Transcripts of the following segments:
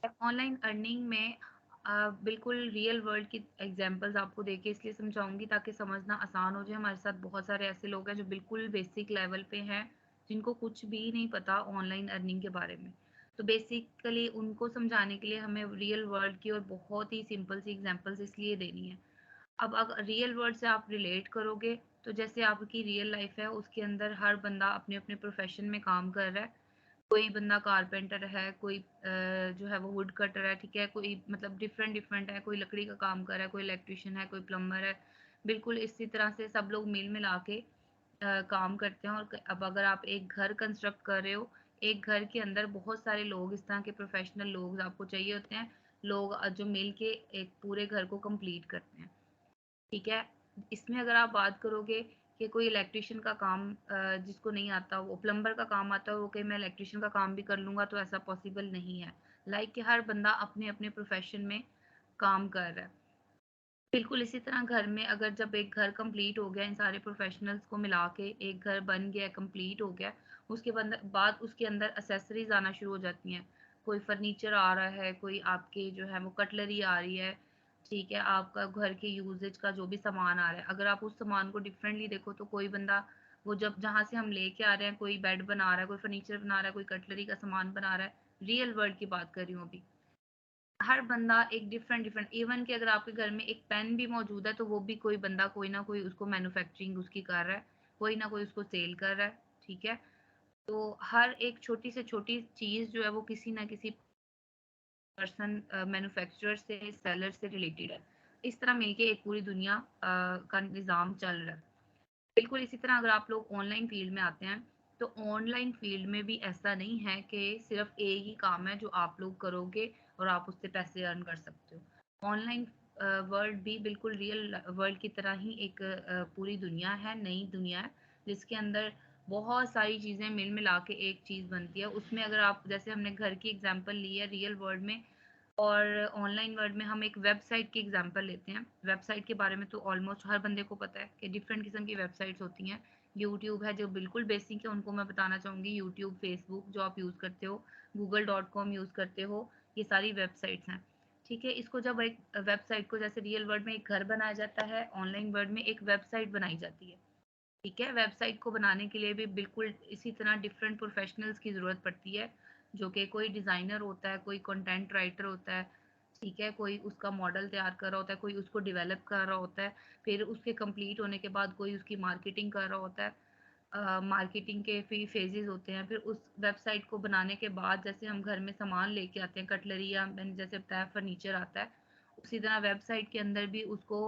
Online earning में बिल्कुल real world की एग्जांपल्स आपको देके इसलिए समझाऊंगी ताकि समझना आसान हो जाए। हमारे साथ बहुत सारे ऐसे लोग हैं जो बिल्कुल बेसिक लेवल पे हैं, जिनको कुछ भी नहीं पता ऑनलाइन अर्निंग के बारे में। तो बेसिकली उनको समझाने के लिए हमें रियल वर्ल्ड की और बहुत ही सिंपल सी एग्जांपल्स इसलिए देनी है। अब अगर रियल वर्ल्ड से आप रिलेट करोगे, तो जैसे आपकी रियल लाइफ है उसके अंदर हर बंदा अपने अपने प्रोफेशन में काम कर रहा है। कोई बंदा कारपेंटर है, कोई जो है वो वुड कटर है, ठीक है, कोई मतलब डिफरेंट डिफरेंट है, कोई लकड़ी का काम कर रहा है, कोई इलेक्ट्रिशियन है, कोई प्लम्बर है। बिल्कुल इसी तरह से सब लोग मिल मिला के काम करते हैं। और अब अगर आप एक घर कंस्ट्रक्ट कर रहे हो, एक घर के अंदर बहुत सारे लोग, इस तरह के प्रोफेशनल लोग आपको चाहिए होते हैं, लोग जो मिल के एक पूरे घर को कंप्लीट करते हैं। ठीक है। इसमें अगर आप बात करोगे कि कोई इलेक्ट्रिशियन का काम जिसको नहीं आता, वो प्लम्बर का काम आता है, वो कहे मैं इलेक्ट्रिशियन का काम भी कर लूंगा, तो ऐसा पॉसिबल नहीं है। लाइक कि हर बंदा अपने अपने प्रोफेशन में काम कर रहा है। बिल्कुल इसी तरह घर में अगर जब एक घर कंप्लीट हो गया, इन सारे प्रोफेशनल्स को मिला के एक घर बन गया, कंप्लीट हो गया, उसके बाद उसके अंदर एसेसरीज आना शुरू हो जाती हैं। कोई फर्नीचर आ रहा है, कोई आपके जो है वो कटलरी आ रही है, ठीक है, आपका घर के यूजेज का जो भी सामान आ रहा है। अगर आप उस सामान को डिफरेंटली देखो, तो कोई बंदा वो जब जहाँ से हम लेके आ रहे हैं, कोई बेड बना रहा है, कोई फर्नीचर बना रहा है, कोई कटलरी का सामान बना रहा है। रियल वर्ल्ड की बात कर रही हूँ अभी। हर बंदा एक डिफरेंट डिफरेंट, इवन कि अगर आपके घर में एक पेन भी मौजूद है, तो वो भी कोई बंदा कोई ना कोई उसको मैन्युफैक्चरिंग उसकी कर रहा है, कोई ना कोई उसको सेल कर रहा है। ठीक है। तो हर एक छोटी से छोटी चीज जो है वो किसी ना किसी पर्सन, मैन्युफैक्चरर से, सेलर से रिलेटेड है। इस तरह मिलके एक पूरी दुनिया का निज़ाम चल रहा है। बिल्कुल इसी तरह अगर आप लोग ऑनलाइन फील्ड में आते हैं, तो ऑनलाइन फील्ड में भी ऐसा नहीं है कि सिर्फ एक ही काम है जो आप लोग करोगे और आप उससे पैसे अर्न कर सकते हो। ऑनलाइन वर्ल्ड भी बिल्कुल रियल वर्ल्ड की तरह ही एक पूरी दुनिया है, नई दुनिया है, जिसके अंदर बहुत सारी चीज़ें मिल मिला के एक चीज़ बनती है। उसमें अगर आप, जैसे हमने घर की एग्जांपल ली है रियल वर्ल्ड में, और ऑनलाइन वर्ल्ड में हम एक वेबसाइट की एग्जांपल लेते हैं। वेबसाइट के बारे में तो ऑलमोस्ट हर बंदे को पता है कि डिफरेंट किस्म की वेबसाइट्स होती हैं। यूट्यूब है जो बिल्कुल बेसिक है, उनको मैं बताना चाहूँगी। यूट्यूब, फेसबुक जो आप यूज़ करते हो, google.com यूज़ करते हो, ये सारी वेबसाइट्स हैं। ठीक है। इसको जब एक वेबसाइट को जैसे रियल वर्ल्ड में एक घर बनाया जाता है, ऑनलाइन वर्ल्ड में एक वेबसाइट बनाई जाती है। ठीक है। वेबसाइट को बनाने के लिए भी बिल्कुल इसी तरह डिफरेंट प्रोफेशनल्स की ज़रूरत पड़ती है, जो कि कोई डिज़ाइनर होता है, कोई कंटेंट राइटर होता है, ठीक है, कोई उसका मॉडल तैयार कर रहा होता है, कोई उसको डेवलप कर रहा होता है, फिर उसके कंप्लीट होने के बाद कोई उसकी मार्केटिंग कर रहा होता है। मार्केटिंग के फिर फेजेस होते हैं। फिर उस वेबसाइट को बनाने के बाद जैसे हम घर में सामान लेके आते हैं, कटलरी या मैंने जैसे बताया फर्नीचर आता है, उसी तरह वेबसाइट के अंदर भी उसको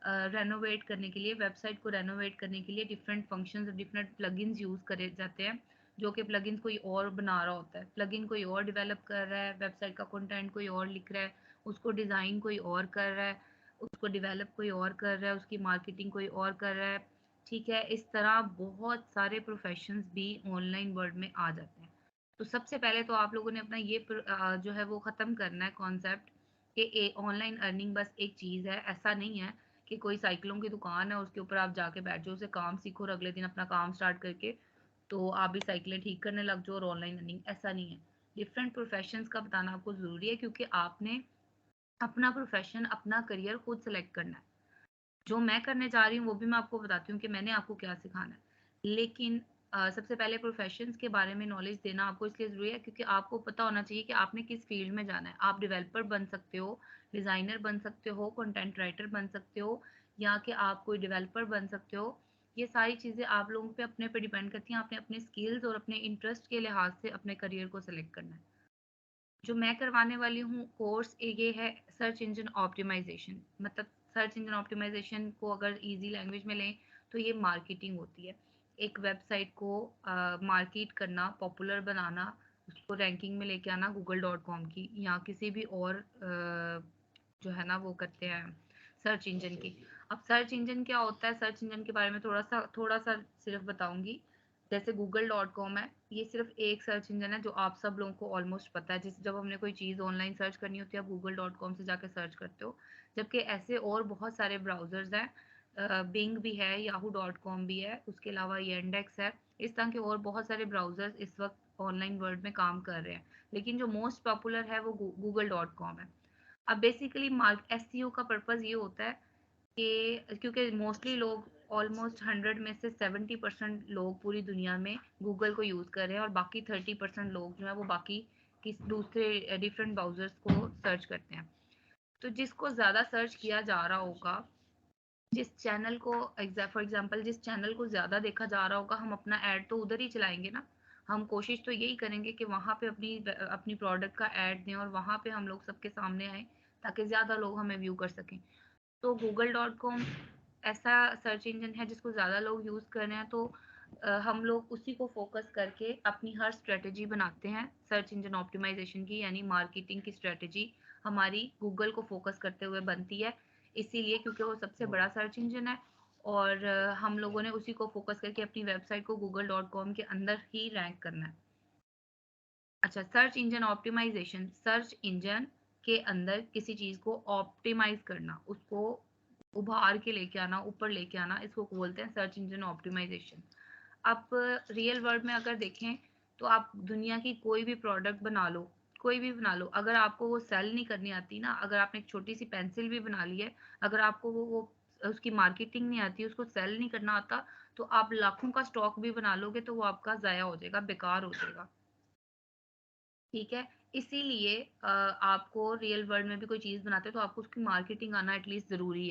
रेनोवेट करने के लिए, वेबसाइट को रेनोवेट करने के लिए डिफरेंट फंक्शंस और डिफरेंट प्लगइन्स यूज़ करे जाते हैं, जो कि प्लगइन्स कोई और बना रहा होता है, प्लगइन कोई और डेवलप कर रहा है, वेबसाइट का कंटेंट कोई और लिख रहा है, उसको डिज़ाइन कोई और कर रहा है, उसको डेवलप कोई और कर रहा है, उसकी मार्केटिंग कोई और कर रहा है। ठीक है। इस तरह बहुत सारे प्रोफेशंस भी ऑनलाइन वर्ल्ड में आ जाते हैं। तो सबसे पहले तो आप लोगों ने अपना ये जो है वो ख़त्म करना है कॉन्सेप्ट कि ऑनलाइन अर्निंग बस एक चीज़ है। ऐसा नहीं है कि कोई साइकिलों की दुकान है, उसके ऊपर आप जाके बैठ जाओ, उसे काम सीखो और अगले दिन अपना काम स्टार्ट करके तो आप भी साइकिलें ठीक करने लग जाओ और ऑनलाइन अर्निंग, ऐसा नहीं है। डिफरेंट प्रोफेशंस का बताना आपको ज़रूरी है, क्योंकि आपने अपना प्रोफेशन, अपना करियर खुद सेलेक्ट करना है। जो मैं करने जा रही हूँ वो भी मैं आपको बताती हूँ कि मैंने आपको क्या सिखाना है। लेकिन सबसे पहले प्रोफेशंस के बारे में नॉलेज देना आपको इसलिए ज़रूरी है क्योंकि आपको पता होना चाहिए कि आपने किस फील्ड में जाना है। आप डेवलपर बन सकते हो, डिज़ाइनर बन सकते हो, कंटेंट राइटर बन सकते हो, या कि आप कोई डेवलपर बन सकते हो। ये सारी चीज़ें आप लोगों पे अपने पे डिपेंड करती हैं। आपने अपने स्किल्स और अपने इंटरेस्ट के लिहाज से अपने करियर को सेलेक्ट करना है। जो मैं करवाने वाली हूँ कोर्स ये है सर्च इंजन ऑप्टिमाइजेशन। मतलब सर्च इंजन ऑप्टिमाइजेशन को अगर इजी लैंग्वेज में लें तो ये मार्केटिंग होती है। एक वेबसाइट को मार्केट करना, पॉपुलर बनाना, उसको रैंकिंग में लेके आना गूगल.com की, या किसी भी और जो है ना वो करते हैं सर्च इंजन की। अब सर्च इंजन क्या होता है, सर्च इंजन के बारे में थोड़ा सा सिर्फ बताऊंगी। जैसे google.com है, ये सिर्फ एक सर्च इंजन है जो आप सब लोगों को ऑलमोस्ट पता है। जिस जब हमने कोई चीज़ ऑनलाइन सर्च करनी होती है, आप google.com से जाकर सर्च करते हो। जबकि ऐसे और बहुत सारे ब्राउजर्स हैं बिंग भी है, yahoo.com भी है, उसके अलावा येंडेक्स है। इस तरह के और बहुत सारे ब्राउज़र्स इस वक़्त ऑनलाइन वर्ल्ड में काम कर रहे हैं। लेकिन जो मोस्ट पॉपुलर है वो गूगल.com है। अब बेसिकली मार्क एसईओ का पर्पज़ ये होता है कि क्योंकि मोस्टली लोग ऑलमोस्ट 100 में से 70% लोग पूरी दुनिया में गूगल को यूज़ कर रहे हैं और बाकी 30% लोग जो है वो बाकी किस दूसरे डिफरेंट ब्राउज़र्स को सर्च करते हैं। तो जिसको ज़्यादा सर्च किया जा रहा होगा, जिस चैनल को फॉर एग्जांपल जिस चैनल को ज़्यादा देखा जा रहा होगा, हम अपना ऐड तो उधर ही चलाएँगे ना। हम कोशिश तो यही करेंगे कि वहाँ पे अपनी प्रोडक्ट का ऐड दें और वहाँ पे हम लोग सबके सामने आएँ, ताकि ज़्यादा लोग हमें व्यू कर सकें। तो गूगल.com ऐसा सर्च इंजन है जिसको ज़्यादा लोग यूज़ कर रहे हैं, तो हम लोग उसी को फ़ोकस करके अपनी हर स्ट्रैटेजी बनाते हैं सर्च इंजन ऑप्टिमाइज़ेशन की, यानी मार्केटिंग की स्ट्रैटेजी हमारी गूगल को फ़ोकस करते हुए बनती है। इसीलिए क्योंकि वो सबसे बड़ा सर्च इंजन है और हम लोगों ने उसी को फ़ोकस करके अपनी वेबसाइट को गूगल.com के अंदर ही रैंक करना है। अच्छा, search engine optimisation, search engine के अंदर किसी चीज़ को ऑप्टिमाइज़ करना, उसको उभार के लेके आना, ऊपर लेके आना, इसको बोलते हैं सर्च इंजन ऑप्टिमाइज़ेशन। आप रियल वर्ल्ड में अगर देखें, तो आप दुनिया की कोई भी प्रोडक्ट बना लो, कोई भी बना लो, अगर आपको वो सेल नहीं करनी आती ना, अगर आपने एक छोटी-सी पेंसिल भी बना ली है, अगर आपको वो उसकी मार्केटिंग नहीं आती, उसको सेल नहीं करना आता, तो आप लाखों का स्टॉक भी बना लोगे, तो वो आपका ज़ाया हो जाएगा, बेकार हो जाएगा। ठीक है? इसीलिए आपको रियल वर्ल्ड में भी कोई चीज़ बनाते हो तो आपको उसकी मार्केटिंग आना एटलीस्ट ज़रूरी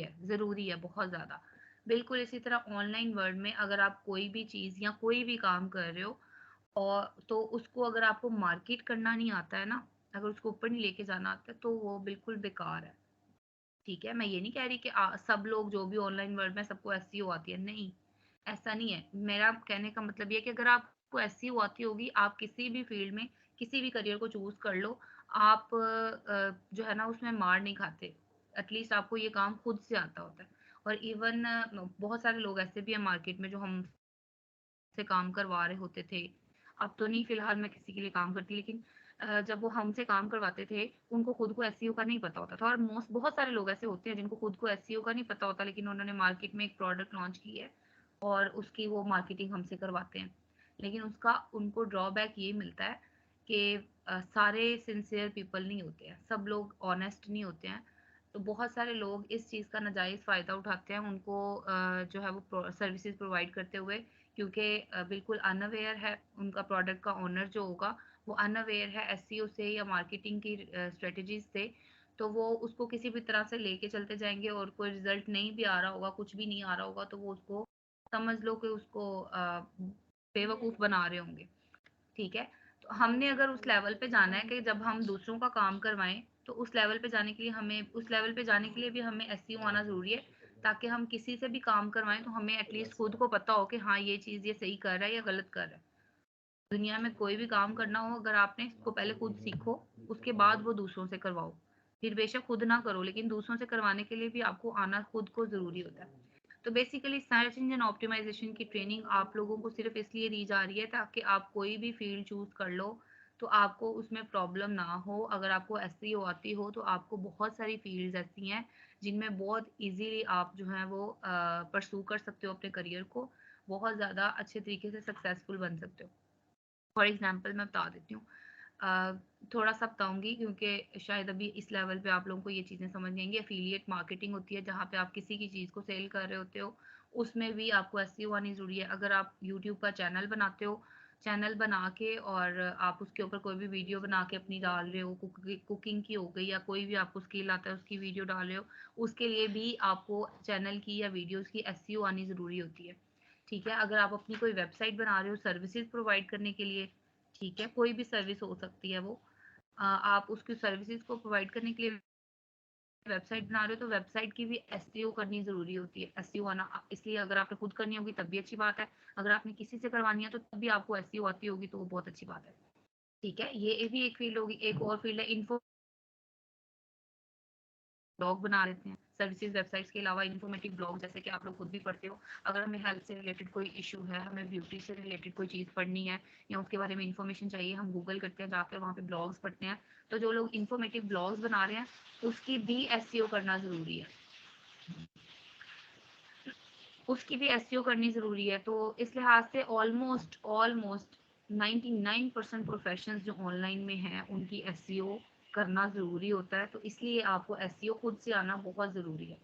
है बहुत ज़्यादा। बिल्कुल इसी तरह ऑनलाइन वर्ल्ड में अगर आप कोई भी चीज़ या कोई भी काम कर रहे हो और तो उसको अगर आपको मार्केट करना नहीं आता है ना, अगर उसको ऊपर नहीं लेके जाना आता है, तो वो बिल्कुल बेकार है। ठीक है? मैं ये नहीं कह रही कि सब लोग जो भी ऑनलाइन वर्ल्ड में सबको एसईओ आती है, नहीं, ऐसा नहीं है। मेरा कहने का मतलब ये है कि अगर आपको एसईओ आती होगी, आप किसी भी फील्ड में, किसी भी करियर को चूज़ कर लो, आप जो है ना उसमें मार नहीं खाते। एटलीस्ट आपको ये काम खुद से आता होता है। और इवन बहुत सारे लोग ऐसे भी हैं मार्केट में जो हमसे काम करवा रहे होते थे। अब तो नहीं, फिलहाल मैं किसी के लिए काम करती, लेकिन जब वो हमसे काम करवाते थे, उनको खुद को एसईओ का नहीं पता होता था और बहुत सारे लोग ऐसे होते हैं जिनको खुद को एसईओ का नहीं पता होता, लेकिन उन्होंने मार्केट में एक प्रोडक्ट लॉन्च की है और उसकी वो मार्केटिंग हमसे करवाते हैं। लेकिन उसका उनको ड्रॉबैक ये मिलता है कि सारे सिंसियर पीपल नहीं होते हैं, सब लोग ऑनेस्ट नहीं होते हैं। तो बहुत सारे लोग इस चीज़ का नाजायज़ फ़ायदा उठाते हैं, उनको जो है वो सर्विसेज प्रोवाइड करते हुए, क्योंकि बिल्कुल अनअवेयर है, उनका प्रोडक्ट का ओनर जो होगा वो अनअवेयर है एसईओ से या मार्केटिंग की स्ट्रेटजीज से, तो वो उसको किसी भी तरह से लेके चलते जाएंगे और कोई रिजल्ट नहीं भी आ रहा होगा, कुछ भी नहीं आ रहा होगा, तो वो उसको समझ लो कि उसको बेवकूफ़ बना रहे होंगे। ठीक है? तो हमने अगर उस लेवल पे जाना है कि जब हम दूसरों का काम करवाएँ, तो उस लेवल पे जाने के लिए भी हमें एसईओ आना ज़रूरी है, ताकि हम किसी से भी काम करवाएँ तो हमें एटलीस्ट खुद को पता हो कि हाँ, ये चीज़ ये सही कर रहा है या गलत कर रहा है। दुनिया में कोई भी काम करना हो, अगर आपने इसको पहले खुद सीखो, उसके बाद वो दूसरों से करवाओ। फिर बेशक खुद ना करो, लेकिन दूसरों से करवाने के लिए भी आपको आना खुद को ज़रूरी होता है। तो बेसिकली सर्च इंजन ऑप्टिमाइज़ेशन की ट्रेनिंग आप लोगों को सिर्फ़ इसलिए दी जा रही है ताकि आप कोई भी फ़ील्ड चूज़ कर लो, तो आपको उसमें प्रॉब्लम ना हो। अगर आपको एसईओ आती हो, तो आपको बहुत सारी फ़ील्ड्स ऐसी हैं, जिनमें बहुत ईज़िली आप जो है वो परस्यू कर सकते हो अपने करियर को, बहुत ज़्यादा अच्छे तरीके से सक्सेसफुल बन सकते हो। फॉर एग्ज़ाम्पल मैं बता देती हूँ। अ, थोड़ा-सा बताऊँगी क्योंकि शायद अभी इस लेवल पे आप लोगों को ये चीज़ें समझ नहीं आएँगी। एफ़िलिएट मार्केटिंग होती है जहाँ पे आप किसी की चीज़ को सेल कर रहे होते हो, उसमें भी आपको एसईओ आनी ज़रूरी है। अगर आप यूट्यूब का चैनल बनाते हो, चैनल बना के और आप उसके ऊपर कोई भी वीडियो बना के अपनी डाल रहे हो, कुकिंग की हो गई या कोई भी आपको स्किल आता है उसकी वीडियो डाल रहे हो, उसके लिए भी आपको चैनल की या वीडियोज़ की एसईओ आनी ज़रूरी होती है। ठीक है? अगर आप अपनी कोई वेबसाइट बना रहे हो सर्विसेज़ प्रोवाइड करने के लिए, ठीक है? कोई भी सर्विस हो सकती है वो। आप उसकी सर्विसेज़ को प्रोवाइड करने के लिए वेबसाइट बना रहे हो, तो वेबसाइट की भी एसईओ करनी ज़रूरी होती है। एसईओ आना इसलिए अगर आपने खुद करनी होगी तब भी अच्छी बात है। अगर आपने किसी से करवानी है तो तब भी आपको एसईओ आती होगी तो वो बहुत अच्छी बात है। ठीक है? ये भी एक फ़ील्ड होगी। एक और फ़ील्ड है ब्लॉग बना लेते हैं। सर्विसेज़ वेबसाइट्स के अलावा इन्फॉर्मेटिव ब्लॉग, जैसे कि आप लोग खुद भी पढ़ते हो। अगर हमें हेल्थ से रिलेटेड कोई इश्यू है, हमें ब्यूटी से रिलेटेड कोई चीज़ पढ़नी है या उसके बारे में इन्फॉर्मेशन चाहिए, हम गूगल करते हैं, जाकर वहाँ पे ब्लॉग्स पढ़ते हैं। तो जो लोग इन्फॉर्मेटिव ब्लॉग्स बना रहे हैं, उसकी भी एसईओ करना ज़रूरी है। उसकी भी एसईओ करनी ज़रूरी है। तो इस लिहाज से ऑलमोस्ट ऑलमोस्ट 99% प्रोफेशंस जो ऑनलाइन में हैं, उनकी एसईओ करना ज़रूरी होता है। तो इसलिए आपको एसईओ खुद से आना बहुत ज़रूरी है।